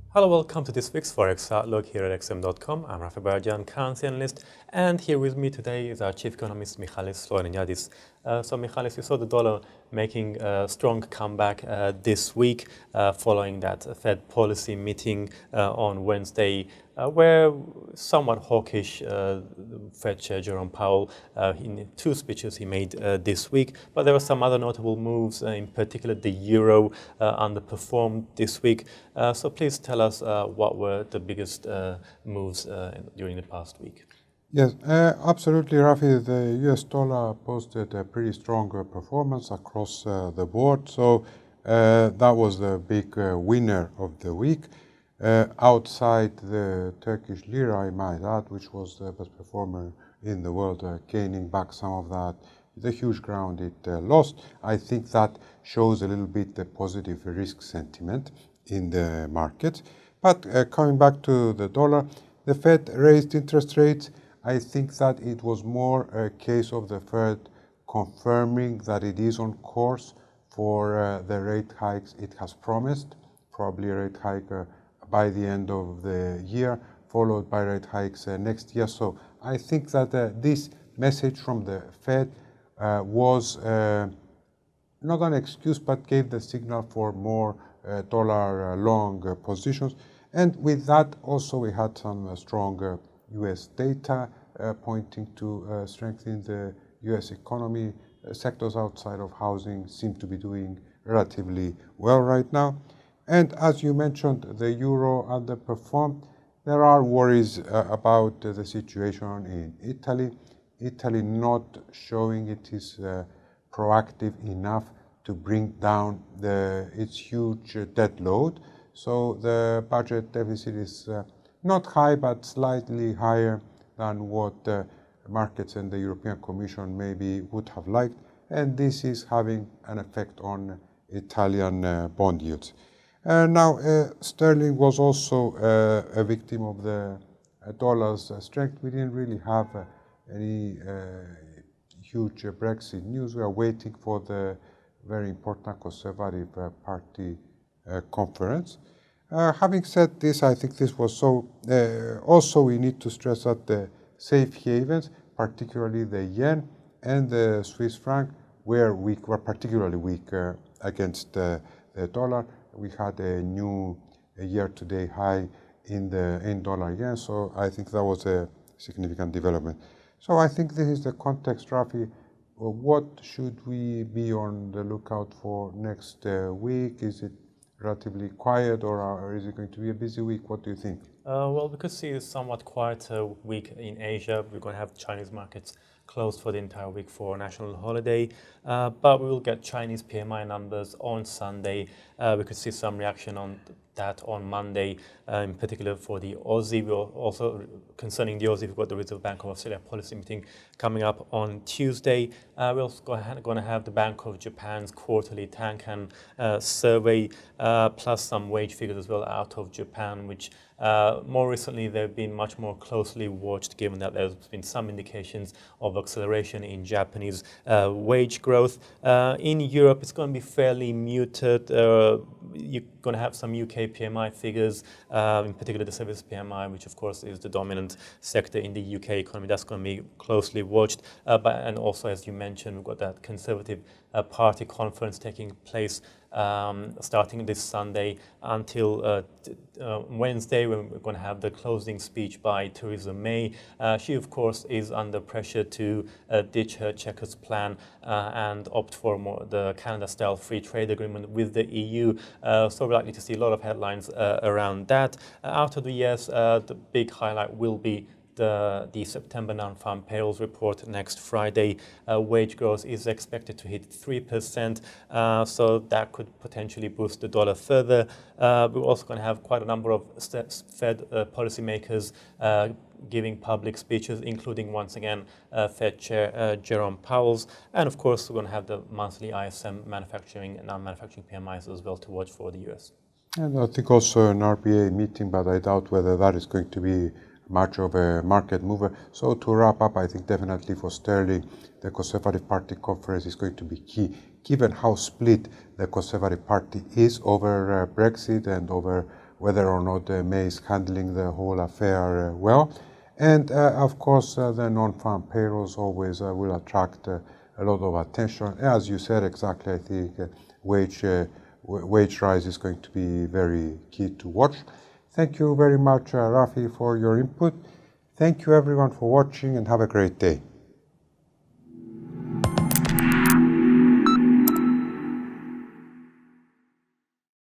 Hello, welcome to this week's Forex Outlook here at xm.com. I'm Rafi Barajan, currency analyst, and here with me today is our chief economist, Michalis Floriniadis. So Michalis, you saw the dollar making a strong comeback this week following that Fed policy meeting on Wednesday, where somewhat hawkish Fed Chair Jerome Powell in two speeches he made this week. But there were some other notable moves, in particular the euro underperformed this week. So please tell us what were the biggest moves during the past week. Yes, absolutely, Rafi. The US dollar posted a pretty strong performance across the board. So that was the big winner of the week. Outside the Turkish lira, I might add, which was the best performer in the world, gaining back some of that, the huge ground it lost. I think that shows a little bit the positive risk sentiment in the market. But coming back to the dollar, the Fed raised interest rates. I think that it was more a case of the Fed confirming that it is on course for the rate hikes it has promised, probably a rate hike by the end of the year, followed by rate hikes next year. So I think that this message from the Fed was not an excuse, but gave the signal for more dollar long positions. And with that, also we had some stronger US data pointing to strengthening the US economy. Sectors outside of housing seem to be doing relatively well right now. And as you mentioned, the euro underperformed. There are worries about the situation in Italy. Italy not showing it is proactive enough to bring down its huge debt load. So the budget deficit is not high, but slightly higher than what the markets and the European Commission maybe would have liked. And this is having an effect on Italian bond yields. Now, sterling was also a victim of the dollar's strength. We didn't really have any huge Brexit news. We are waiting for the very important Conservative Party conference. Having said this, I think this was so. Also, we need to stress that the safe havens, particularly the yen and the Swiss franc, were particularly weak against the dollar. We had a new year-to-date high in dollar yen, so I think that was a significant development. So I think this is the context, Rafi. What should we be on the lookout for next week? Is it relatively quiet, or is it going to be a busy week? What do you think? Well, we could see a somewhat quieter week in Asia. We're going to have Chinese markets closed for the entire week for national holiday, but we will get Chinese PMI numbers on Sunday. We could see some reaction on that on Monday, in particular for the Aussie. We're also, concerning the Aussie, we've got the Reserve Bank of Australia policy meeting coming up on Tuesday. We're also going to have the Bank of Japan's quarterly Tankan survey, plus some wage figures as well out of Japan, which more recently they've been much more closely watched, given that there's been some indications of acceleration in Japanese wage growth. In Europe, it's going to be fairly muted. You're going to have some UK PMI figures, in particular the service PMI, which of course is the dominant sector in the UK economy. That's going to be closely watched. And also, as you mentioned, we've got that Conservative Party conference taking place starting this Sunday until Wednesday, when we're going to have the closing speech by Theresa May. She, of course, is under pressure to ditch her Chequers plan and opt for the Canada-style free trade agreement with the EU. So we're likely to see a lot of headlines around that. Out of the US, the big highlight will be the September non-farm payrolls report next Friday. Wage growth is expected to hit 3%, so that could potentially boost the dollar further. We're also going to have quite a number of Fed policymakers giving public speeches, including once again Fed Chair Jerome Powell's, and of course we're going to have the monthly ISM manufacturing and non-manufacturing PMIs as well to watch for the US. And I think also an RBA meeting, but I doubt whether that is going to be much of a market mover. So to wrap up, I think definitely for sterling, the Conservative Party conference is going to be key, given how split the Conservative Party is over Brexit and over whether or not May is handling the whole affair well. And of course, the non-farm payrolls always will attract a lot of attention. As you said exactly, I think wage rise is going to be very key to watch. Thank you very much, Rafi, for your input. Thank you everyone for watching and have a great day.